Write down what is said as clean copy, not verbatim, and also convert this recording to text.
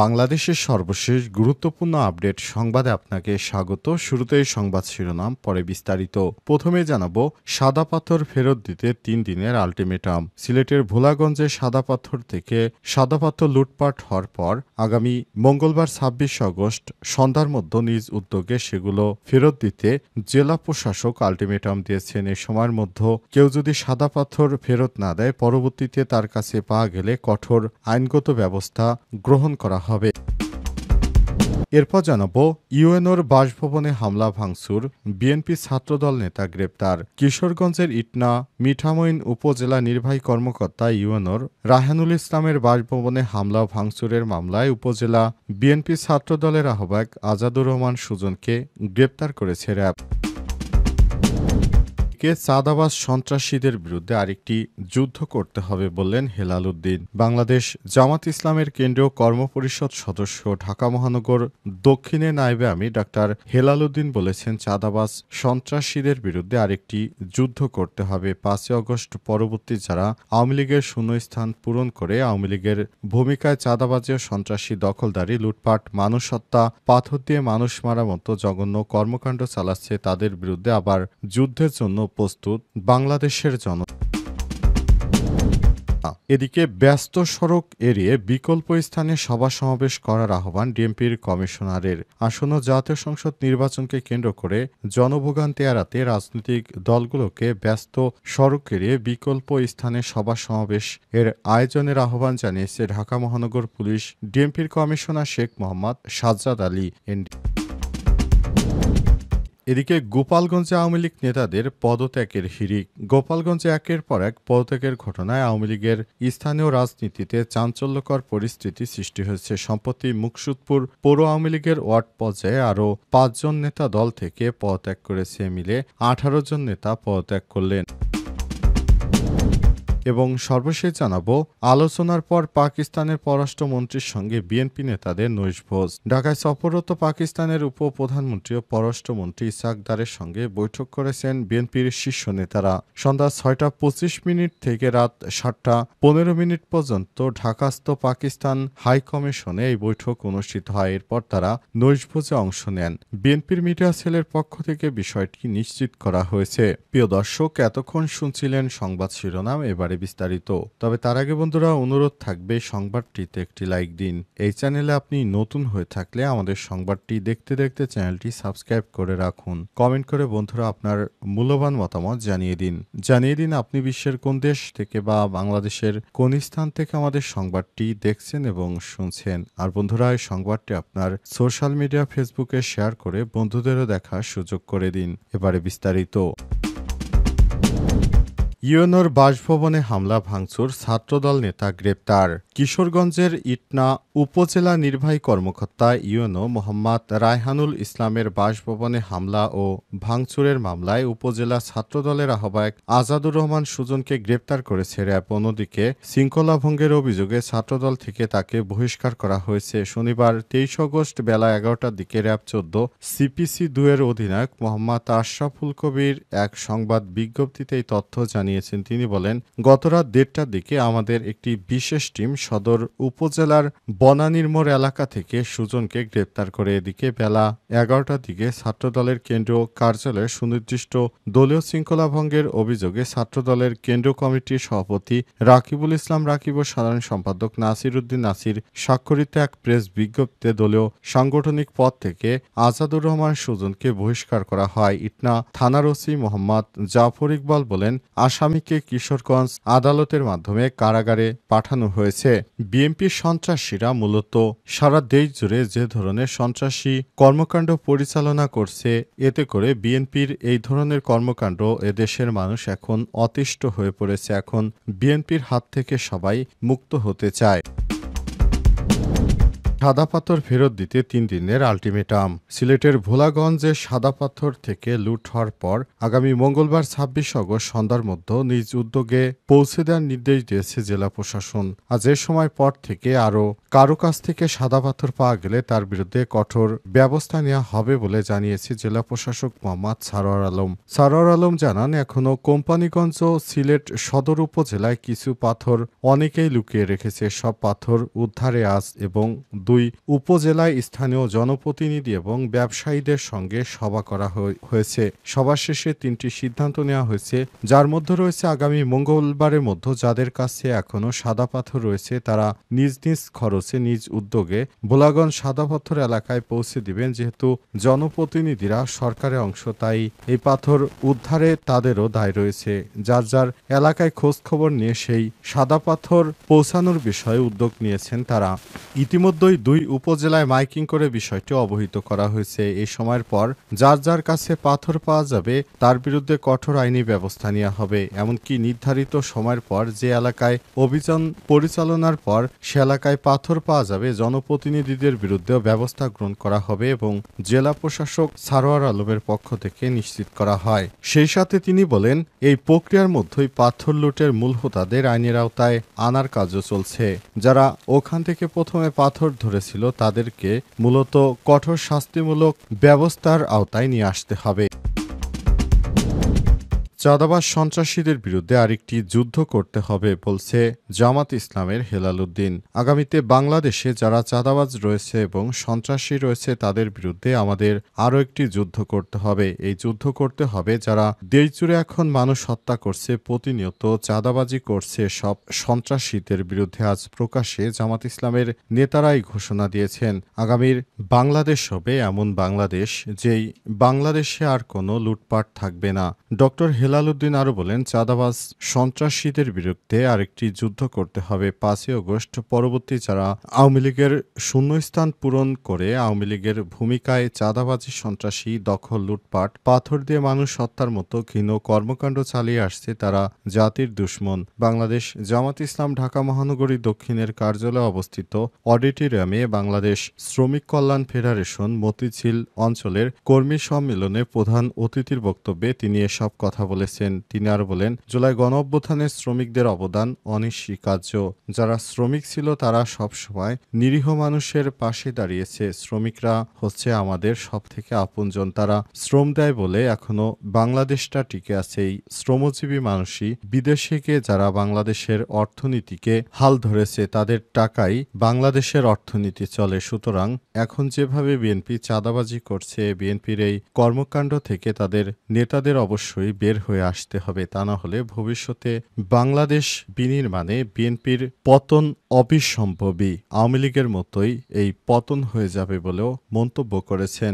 বাংলাদেশের সর্বশেষ গুরুত্বপূর্ণ আপডেট সংবাদে আপনাকে স্বাগত। শুরুতেই সংবাদ শিরোনাম, পরে বিস্তারিত। প্রথমে জানাবো, সাদা পাথর ফেরত দিতে 3 দিনের আলটিমেটাম। সিলেটের ভোলাগঞ্জে সাদা পাথর থেকে সাদা পাথর লুটপাট হওয়ার পর আগামী মঙ্গলবার ২৬ আগস্ট সন্ধ্যার মধ্যে নিজ উদ্যোগে সেগুলো ফেরত দিতে জেলা প্রশাসক আলটিমেটাম দিয়েছেন। এ সময়ের মধ্যে কেউ যদি সাদা পাথর ফেরত না দেয়, পরবর্তীতে তার কাছে পাওয়া গেলে কঠোর আইনগত ব্যবস্থা গ্রহণ করা হবে। এরপর জানাবো, ইউএনওর বাসভবনে হামলা ভাঙচুর, বিএনপি ছাত্রদল নেতা গ্রেপ্তার। কিশোরগঞ্জের ইটনা মিঠামইন উপজেলা নির্বাহী কর্মকর্তা ইউএনওর রায়হানুল ইসলামের বাসভবনে হামলা ভাঙচুরের মামলায় উপজেলা বিএনপি ছাত্রদলের আহ্বায়ক আজাদুর রহমান সুজনকে গ্রেপ্তার করেছে র্যাব। চাঁদাবাজ সন্ত্রাসীদের বিরুদ্ধে আরেকটি যুদ্ধ করতে হবে বললেন হেলাল উদ্দিন। বাংলাদেশ জামাত ইসলামের কেন্দ্রীয় কর্মপরিষদ সদস্য, ঢাকা মহানগর দক্ষিণে নায়েবে আমির ডাক্তার হেলাল উদ্দিন বলেছেন, চাঁদাবাজ সন্ত্রাসীদের বিরুদ্ধে আরেকটি যুদ্ধ করতে হবে। ৫ই আগস্ট পরবর্তী যারা আওয়ামী লীগের শূন্যস্থান পূরণ করে আওয়ামী লীগের ভূমিকায় চাঁদাবাজি ও সন্ত্রাসী, দখলদারি, লুটপাট, মানুষ হত্যা, পাথর দিয়ে মানুষ মারা মতো জঘন্য কর্মকাণ্ড চালাচ্ছে, তাদের বিরুদ্ধে আবার যুদ্ধের জন্য প্রস্তুত বাংলাদেশের জনতা। এদিকে ব্যস্ত সড়ক এড়িয়ে বিকল্প স্থানে সভা সমাবেশ করার আহ্বান ডিএমপির কমিশনারের। আসন্ন জাতীয় সংসদ নির্বাচনকে কেন্দ্র করে জনভোগান্তি এড়াতে রাজনৈতিক দলগুলোকে ব্যস্ত সড়ক এড়িয়ে বিকল্প স্থানে সভা সমাবেশ এর আয়োজনের আহ্বান জানিয়েছে ঢাকা মহানগর পুলিশ ডিএমপির কমিশনার শেখ মোহাম্মদ সাজ্জাদ আলী। এদিকে গোপালগঞ্জে আওয়ামী লীগ নেতাদের পদত্যাগের হিড়িক। গোপালগঞ্জে একের পর এক পদত্যাগের ঘটনায় আওয়ামী লীগের স্থানীয় রাজনীতিতে চাঞ্চল্যকর পরিস্থিতি সৃষ্টি হয়েছে। সম্প্রতি মুকসুদপুর পৌর আওয়ামী লীগের ওয়ার্ড পর্যায়ে আরও ৫ জন নেতা দল থেকে পদত্যাগ করেছে। মিলে ১৮ জন নেতা পদত্যাগ করলেন। এবং সর্বশেষ জানাবো, আলোচনার পর পাকিস্তানের পররাষ্ট্রমন্ত্রীর সঙ্গে বিএনপি নেতাদের নৈশভোজ। ঢাকায় সফররত পাকিস্তানের উপপ্রধানমন্ত্রী ও পররাষ্ট্রমন্ত্রী ইসহাক দারের সঙ্গে বৈঠক করেছেন বিএনপির শীর্ষ নেতারা। সন্ধ্যা ৬টা ২৫ থেকে রাত ৭টা ১৫ পর্যন্ত ঢাকাস্থ পাকিস্তান হাইকমিশনে এই বৈঠক অনুষ্ঠিত হয়। এরপর তারা নৈশভোজে অংশ নেন। বিএনপির মিডিয়া সেলের পক্ষ থেকে বিষয়টি নিশ্চিত করা হয়েছে। প্রিয় দর্শক, এতক্ষণ শুনছিলেন সংবাদ শিরোনাম, এবারে বিস্তারিত। তবে তার আগে বন্ধুরা, অনুরোধ থাকবে সংবাদটিতে একটি লাইক দিন। এই চ্যানেলে আপনি নতুন হয়ে থাকলে আমাদের সংবাদটি দেখতে দেখতে চ্যানেলটি সাবস্ক্রাইব করে রাখুন। কমেন্ট করে বন্ধুরা আপনার মূল্যবান মতামত জানিয়ে দিন আপনি বিশ্বের কোন দেশ থেকে বা বাংলাদেশের কোন স্থান থেকে আমাদের সংবাদটি দেখছেন এবং শুনছেন। আর বন্ধুরা, এই সংবাদটি আপনার সোশ্যাল মিডিয়া ফেসবুকে শেয়ার করে বন্ধুদেরও দেখার সুযোগ করে দিন। এবারে বিস্তারিত। ইউএনওর বাসভবনে হামলা ভাঙচুর, ছাত্রদল নেতা গ্রেপ্তার। কিশোরগঞ্জের ইটনা উপজেলা নির্বাহী কর্মকর্তা ইউএনও মোহাম্মদ রায়হানুল ইসলামের বাসভবনে হামলা ও ভাঙচুরের মামলায় উপজেলা ছাত্রদলের আহ্বায়ক আজাদুর রহমান সুজনকে গ্রেপ্তার করেছে র্যাব। অন্যদিকে শৃঙ্খলা ভঙ্গের অভিযোগে ছাত্রদল থেকে তাকে বহিষ্কার করা হয়েছে। শনিবার ২৩ আগস্ট বেলা ১১টার দিকে র্যাব ১৪ সিপিসি ২ এর অধিনায়ক মোহাম্মদ আশরাফুল কবির এক সংবাদ বিজ্ঞপ্তিতে এই তথ্য জানিয়েছেন। তিনি বলেন, গতরাত ১:৩০টার দিকে আমাদের একটি বিশেষ টিম সদর উপজেলার বনানীর মোড় এলাকা থেকে সুজনকে গ্রেপ্তার করে। এদিকে বেলা ১১টার দিকে ছাত্রদলের কেন্দ্রীয় কার্যালয়ে সুনির্দিষ্ট দলীয় শৃঙ্খলা ভঙ্গের অভিযোগে ছাত্রদলের কেন্দ্রীয় কমিটির সভাপতি রাকিবুল ইসলাম রাকিব ও সাধারণ সম্পাদক নাসির উদ্দিন নাসির স্বাক্ষরিত এক প্রেস বিজ্ঞপ্তিতে দলীয় সাংগঠনিক পদ থেকে আজাদুর রহমান সুজনকে বহিষ্কার করা হয়। ইটনা থানার ওসি মোহাম্মদ জাফর ইকবাল বলেন, আসামিকে কিশোরগঞ্জ আদালতের মাধ্যমে কারাগারে পাঠানো হয়েছে। বিএনপির সন্ত্রাসীরা মূলত সারা দেশ জুড়ে যে ধরনের সন্ত্রাসী কর্মকাণ্ড পরিচালনা করছে, এতে করে বিএনপির এই ধরনের কর্মকাণ্ড এদেশের মানুষ এখন অতিষ্ঠ হয়ে পড়েছে। এখন বিএনপির হাত থেকে সবাই মুক্ত হতে চায়। সাদা পাথর ফেরত দিতে ৩ দিনের আলটিমেটাম। সিলেটের ভোলাগঞ্জে সাদা পাথর থেকে লুট হওয়ার পর আগামী মঙ্গলবার ২৬ আগস্ট সন্ধ্যার মধ্যে নিজ উদ্যোগে পৌঁছে দেওয়ার নির্দেশ দিয়েছে জেলা প্রশাসন। আজ এ সময় পর থেকে আরও কারো কাছ থেকে সাদা পাথর পাওয়া গেলে তার বিরুদ্ধে কঠোর ব্যবস্থা নেওয়া হবে বলে জানিয়েছে জেলা প্রশাসক মোহাম্মদ সারোয়ার আলম। সারোয়ার আলম জানান, এখনও কোম্পানিগঞ্জ ও সিলেট সদর উপজেলায় কিছু পাথর অনেকেই লুকিয়ে রেখেছে। সব পাথর উদ্ধারে আজ এবং ২ 2 উপজেলায় স্থানীয় জনপ্রতিনিধি এবং ব্যবসায়ীদের সঙ্গে সভা করা হয়েছে। সভা শেষে 3টি সিদ্ধান্ত নেওয়া হয়েছে, যার মধ্যে রয়েছে আগামী মঙ্গলবারের মধ্যে যাদের কাছে এখনও সাদা পাথর রয়েছে তারা নিজ নিজ খরচে নিজ উদ্যোগে ভোলাগঞ্জ সাদা পাথর এলাকায় পৌঁছে দিবেন। যেহেতু জনপ্রতিনিধিরা সরকারের অংশ, তাই এই পাথর উদ্ধারে তাদেরও দায় রয়েছে। যার যার এলাকায় খোঁজ খবর নিয়ে সেই সাদা পাথর পৌঁছানোর বিষয়ে উদ্যোগ নিয়েছেন তারা। ইতিমধ্যেই 2 উপজেলায় মাইকিং করে বিষয়টি অবহিত করা হয়েছে। এই সময়ের পর যার যার কাছে পাথর পাওয়া যাবে তার বিরুদ্ধে কঠোর আইনি ব্যবস্থা নেওয়া হবে। এমনকি নির্ধারিত সময়ের পর যে এলাকায় অভিযান পরিচালনার পর সে এলাকায় পাথর পাওয়া যাবে জনপ্রতিনিধিদের বিরুদ্ধেও ব্যবস্থা গ্রহণ করা হবে এবং জেলা প্রশাসক সারোয়ার আলমের পক্ষ থেকে নিশ্চিত করা হয়। সেই সাথে তিনি বলেন, এই প্রক্রিয়ার মধ্যেই পাথর লুটের মূল হোতাদের আইনের আওতায় আনার কাজও চলছে। যারা ওখান থেকে প্রথমে পাথর ধরেছিল তাদেরকে মূলত কঠোর শাস্তিমূলক ব্যবস্থার আওতায় নিয়ে আসতে হবে। চাঁদাবাজ সন্ত্রাসীদের বিরুদ্ধে আরেকটি যুদ্ধ করতে হবে বলছে জামাত ইসলামের হেলাল উদ্দিন। আগামীতে বাংলাদেশে যারা চাঁদাবাজ রয়েছে এবং সন্ত্রাসী রয়েছে তাদের বিরুদ্ধে আমাদের আরও একটি যুদ্ধ করতে হবে। এই যুদ্ধ করতে হবে যারা দেশজুড়ে এখন মানুষ হত্যা করছে, প্রতিনিয়ত চাঁদাবাজি করছে, সব সন্ত্রাসীদের বিরুদ্ধে আজ প্রকাশ্যে জামাত ইসলামের নেতারাই ঘোষণা দিয়েছেন আগামীর বাংলাদেশ হবে এমন বাংলাদেশ যেই বাংলাদেশে আর কোনো লুটপাট থাকবে না। ডক্টর হেলাল উদ্দিন আরও বলেন, চাঁদাবাজ সন্ত্রাসীদের বিরুদ্ধে আরেকটি যুদ্ধ করতে হবে। 5ই আগস্ট পরবর্তী যারা আওয়ামী লীগের শূন্যস্থান পূরণ করে আওয়ামী লীগের ভূমিকায় চাঁদাবাজি, সন্ত্রাসী, দখল, লুটপাট, পাথর দিয়ে মানুষ হত্যার মতো ঘৃণ্য কর্মকাণ্ড চালিয়ে আসছে তারা জাতির দুশ্মন। বাংলাদেশ জামাত ইসলাম ঢাকা মহানগরী দক্ষিণের কার্যালয়ে অবস্থিত অডিটোরিয়ামে বাংলাদেশ শ্রমিক কল্যাণ ফেডারেশন মতিঝিল অঞ্চলের কর্মী সম্মেলনে প্রধান অতিথির বক্তব্যে তিনি এসব কথা বলেছেন। তিনি আরো বলেন, জুলাই গণঅভ্যুত্থানে শ্রমিকদের অবদান অনস্বীকার্য। যারা শ্রমিক ছিল তারা সবসময় নিরীহ মানুষের পাশে দাঁড়িয়েছে। শ্রমিকরা হচ্ছে আমাদের সবথেকে আপনজন। তারা শ্রম দেয় বলে এখনো বাংলাদেশটা টিকে আছে। এই শ্রমজীবী মানুষই বিদেশে গিয়ে যারা বাংলাদেশের অর্থনীতিকে হাল ধরেছে তাদের টাকাই বাংলাদেশের অর্থনীতি চলে। সুতরাং এখন যেভাবে বিএনপি চাঁদাবাজি করছে, বিএনপির এই কর্মকাণ্ড থেকে তাদের নেতাদের অবশ্যই বের হয়ে আসতে হবে। তা না হলে ভবিষ্যতে বাংলাদেশ বিনির্মাণে বিএনপির পতন অবিসম্ভবী। আওয়ামী লীগের মতোই এই পতন হয়ে যাবে বলেও মন্তব্য করেছেন।